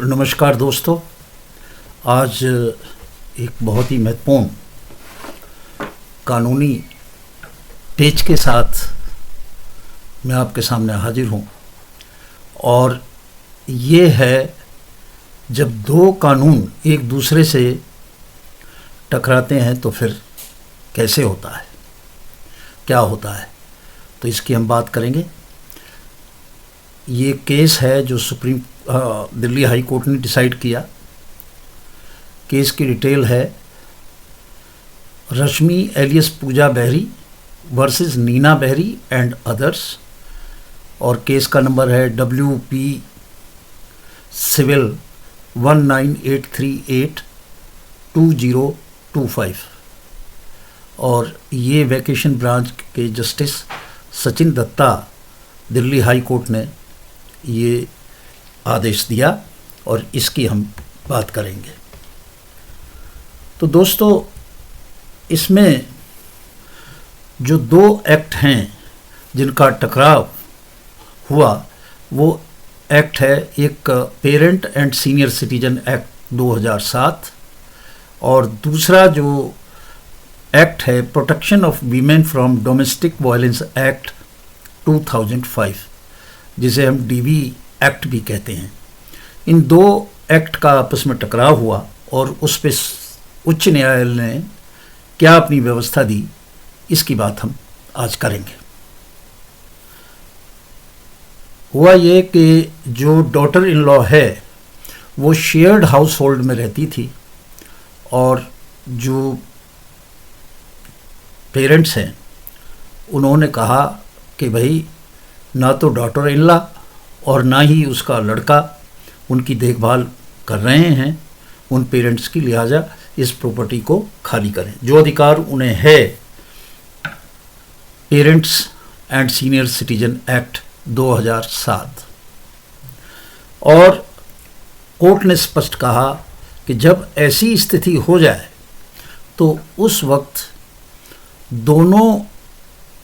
नमस्कार दोस्तों। आज एक बहुत ही महत्वपूर्ण कानूनी पेच के साथ मैं आपके सामने हाजिर हूँ और ये है जब दो कानून एक दूसरे से टकराते हैं तो फिर कैसे होता है, क्या होता है, तो इसकी हम बात करेंगे। ये केस है जो दिल्ली हाई कोर्ट ने डिसाइड किया। केस की डिटेल है Rashmi alias Pooja Behri versus Neena Behri and others, और केस का नंबर है WP सिविल 198382025 और ये वैकेशन ब्रांच के justice Sachin Datta Delhi high court ने ये आदेश दिया और इसकी हम बात करेंगे। तो दोस्तों, इसमें जो दो एक्ट हैं जिनका टकराव हुआ वो एक्ट है, एक parent and senior citizen act 2007 और दूसरा जो एक्ट है protection of women from domestic violence act 2005, जिसे हम DV एक्ट भी कहते हैं। इन दो एक्ट का आपस में टकराव हुआ और उस पर उच्च न्यायालय ने क्या अपनी व्यवस्था दी, इसकी बात हम आज करेंगे। हुआ ये कि जो डॉटर इन लॉ है वो शेयर्ड हाउस होल्ड में रहती थी और जो पेरेंट्स हैं उन्होंने कहा कि भाई ना तो डॉटर इन लॉ और ना ही उसका लड़का उनकी देखभाल कर रहे हैं उन पेरेंट्स की, लिहाजा इस प्रॉपर्टी को खाली करें। जो अधिकार उन्हें है parents and senior citizen act 2007, और कोर्ट ने स्पष्ट कहा कि जब ऐसी स्थिति हो जाए तो उस वक्त दोनों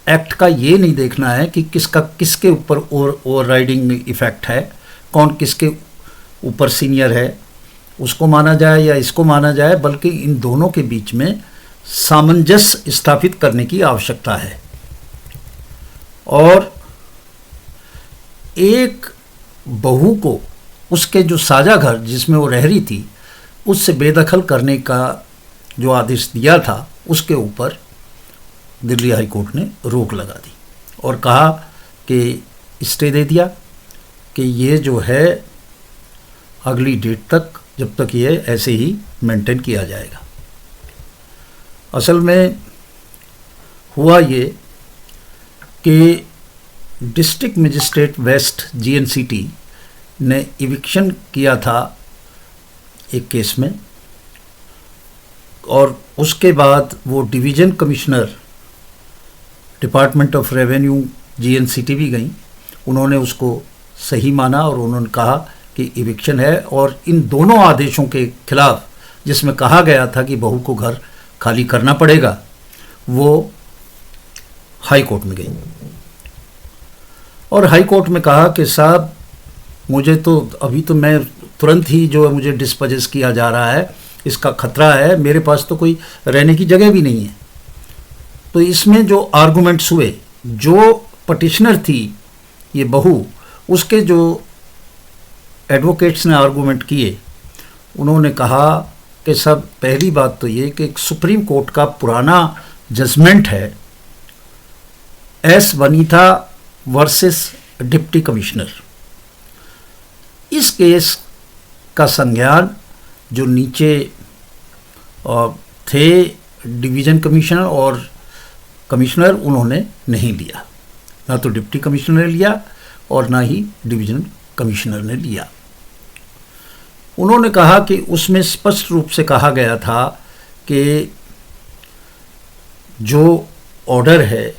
एक्ट का ये नहीं देखना है कि किसके ऊपर ओवरराइडिंग इफेक्ट है, कौन किसके ऊपर सीनियर है, उसको माना जाए या इसको माना जाए, बल्कि इन दोनों के बीच में सामंजस्य स्थापित करने की आवश्यकता है। और एक बहू को उसके जो साझा घर जिसमें वो रह रही थी उससे बेदखल करने का जो आदेश दिया था उसके ऊपर दिल्ली हाई कोर्ट ने रोक लगा दी और कहा कि स्टे दे दिया कि ये जो है अगली डेट तक, जब तक ये ऐसे ही मेंटेन किया जाएगा। असल में हुआ ये कि डिस्ट्रिक्ट मजिस्ट्रेट वेस्ट GNCT ने इविक्शन किया था एक केस में और उसके बाद वो division commissioner department of revenue GNCT भी गई, उन्होंने उसको सही माना और उन्होंने कहा कि इविक्शन है। और इन दोनों आदेशों के खिलाफ जिसमें कहा गया था कि बहू को घर खाली करना पड़ेगा, वो हाई कोर्ट में गई और हाई कोर्ट में कहा कि साहब मुझे तो अभी तो मैं तुरंत ही जो मुझे डिस्पोजेस किया जा रहा है, इसका खतरा है, मेरे पास तो कोई रहने की जगह भी नहीं है। तो इसमें जो आर्गूमेंट्स हुए, जो पटिशनर थी ये बहू, उसके जो एडवोकेट्स ने आर्गूमेंट किए, उन्होंने कहा कि सब पहली बात तो ये कि एक सुप्रीम कोर्ट का पुराना जजमेंट है S Vanita versus deputy commissioner, इस केस का संज्ञान जो नीचे थे डिवीज़न कमिश्नर और कमिश्नर, उन्होंने नहीं लिया। ना तो डिप्टी कमिश्नर ने लिया और ना ही डिवीज़न कमिश्नर ने लिया। उन्होंने कहा कि उसमें स्पष्ट रूप से कहा गया था कि जो ऑर्डर है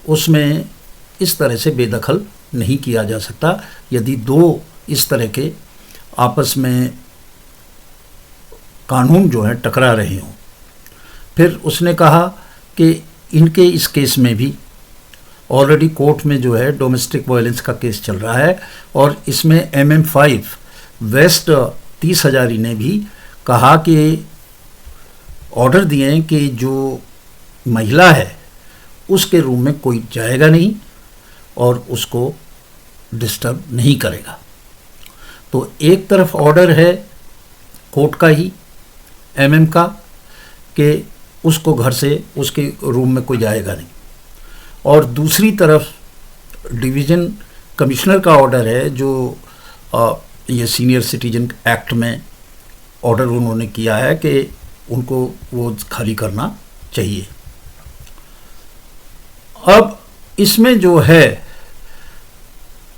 उसमें इस तरह से बेदखल नहीं किया जा सकता यदि दो इस तरह के आपस में कानून जो है टकरा रहे हों। फिर उसने कहा कि इनके इस केस में भी ऑलरेडी कोर्ट में जो है डोमेस्टिक वायलेंस का केस चल रहा है और इसमें MM5 वेस्ट 30 हजारी ने भी कहा कि ऑर्डर दिए हैं कि जो महिला है उसके रूम में कोई जाएगा नहीं और उसको डिस्टर्ब नहीं करेगा। तो एक तरफ ऑर्डर है कोर्ट का ही, एमएम का, कि उसको घर से उसके रूम में कोई जाएगा नहीं, और दूसरी तरफ डिवीज़न कमिश्नर का ऑर्डर है जो ये सीनियर सिटीजन एक्ट में ऑर्डर उन्होंने किया है कि उनको वो खाली करना चाहिए। अब इसमें जो है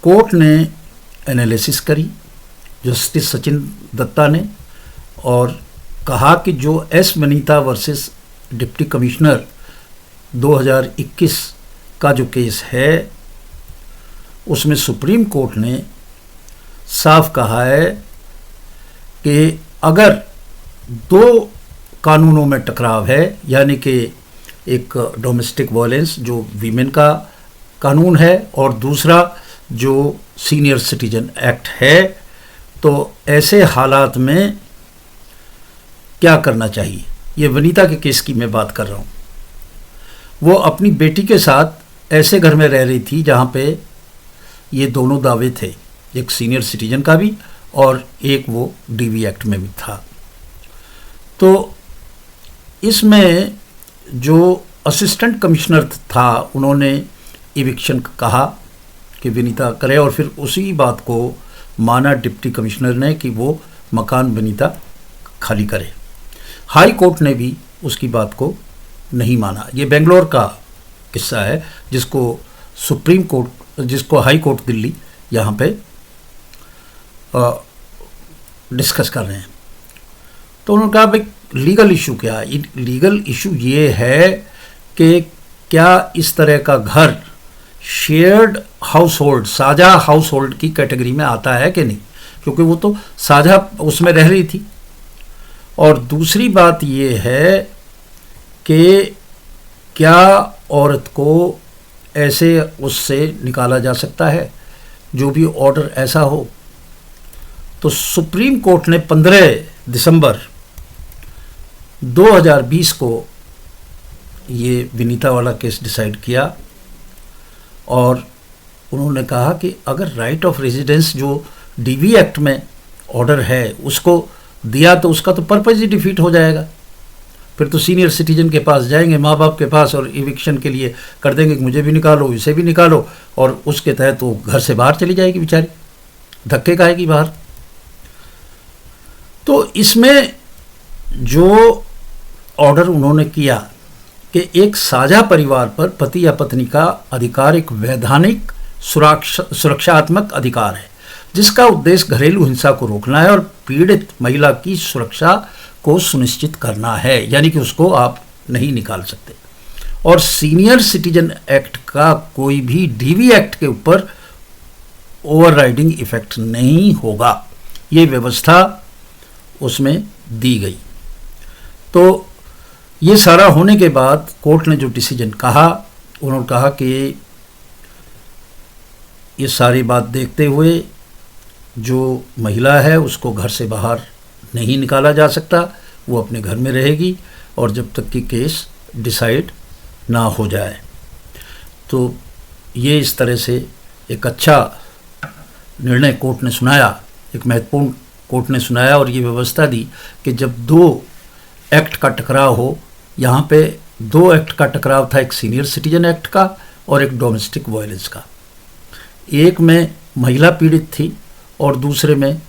कोर्ट ने एनालिसिस करी जस्टिस सचिन दत्ता ने, और कहा कि जो S Vanita versus deputy commissioner 2021 का जो केस है उसमें सुप्रीम कोर्ट ने साफ कहा है कि अगर दो कानूनों में टकराव है, यानी कि एक डोमेस्टिक वायलेंस जो वीमेन का कानून है और दूसरा जो सीनियर सिटीजन एक्ट है, तो ऐसे हालात में क्या करना चाहिए। ये वनीता के केस की मैं बात कर रहा हूँ। वो अपनी बेटी के साथ ऐसे घर में रह रही थी जहाँ पे ये दोनों दावे थे, एक सीनियर सिटीजन का भी और एक वो डीवी एक्ट में भी था। तो इसमें जो असिस्टेंट कमिश्नर था उन्होंने इविक्शन कहा कि विनीता करे, और फिर उसी बात को माना डिप्टी कमिश्नर ने कि वो मकान विनीता खाली करे। हाई कोर्ट ने भी उसकी बात को नहीं माना। ये बेंगलोर का किस्सा है जिसको सुप्रीम कोर्ट, जिसको हाई कोर्ट दिल्ली यहाँ पे डिस्कस कर रहे हैं। तो उन्होंने कहा भाई लीगल इशू क्या है। लीगल इशू ये है कि क्या इस तरह का घर शेयर्ड हाउस होल्ड, साझा हाउस होल्ड की कैटेगरी में आता है कि नहीं, क्योंकि वो तो साझा उसमें रह रही थी। और दूसरी बात ये है कि क्या औरत को ऐसे उससे निकाला जा सकता है जो भी ऑर्डर ऐसा हो। तो सुप्रीम कोर्ट ने 15 दिसंबर 2020 को ये विनीता वाला केस डिसाइड किया, और उन्होंने कहा कि अगर राइट ऑफ रेजिडेंस जो डीवी एक्ट में ऑर्डर है उसको दिया तो उसका तो पर्पस ही डिफीट हो जाएगा। फिर तो सीनियर सिटीजन के पास जाएंगे, माँ बाप के पास, और इविक्शन के लिए कर देंगे कि मुझे भी निकालो, इसे भी निकालो, और उसके तहत वो घर से बाहर चली जाएगी बेचारी, धक्के खाएगी बाहर। तो इसमें जो ऑर्डर उन्होंने किया कि एक साझा परिवार पर पति या पत्नी का अधिकार एक वैधानिक सुरक्षात्मक अधिकार है जिसका उद्देश्य घरेलू हिंसा को रोकना है और पीड़ित महिला की सुरक्षा को सुनिश्चित करना है, यानी कि उसको आप नहीं निकाल सकते। और सीनियर सिटीजन एक्ट का कोई भी डीवी एक्ट के ऊपर ओवरराइडिंग इफेक्ट नहीं होगा, ये व्यवस्था उसमें दी गई। तो ये सारा होने के बाद कोर्ट ने जो डिसीजन कहा, उन्होंने कहा कि ये सारी बात देखते हुए जो महिला है उसको घर से बाहर नहीं निकाला जा सकता, वो अपने घर में रहेगी और जब तक कि केस डिसाइड ना हो जाए। तो ये इस तरह से एक अच्छा निर्णय कोर्ट ने सुनाया, एक महत्वपूर्ण कोर्ट ने सुनाया, और ये व्यवस्था दी कि जब दो एक्ट का टकराव हो, यहाँ पे दो एक्ट का टकराव था, एक सीनियर सिटीजन एक्ट का और एक डोमेस्टिक वायलेंस का। एक में महिला पीड़ित थी और दूसरे में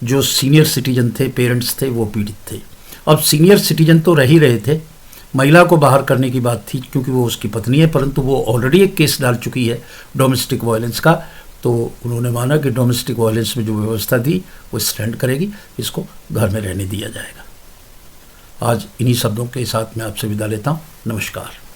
जो सीनियर सिटीजन थे, पेरेंट्स थे, वो पीड़ित थे। अब सीनियर सिटीजन तो रह ही रहे थे, महिला को बाहर करने की बात थी क्योंकि वो उसकी पत्नी है, परंतु वो ऑलरेडी एक केस डाल चुकी है डोमेस्टिक वायलेंस का। तो उन्होंने माना कि डोमेस्टिक वायलेंस में जो व्यवस्था दी वो स्टैंड करेगी, इसको घर में रहने दिया जाएगा। आज इन्हीं शब्दों के साथ मैं आपसे विदा लेता हूँ। नमस्कार।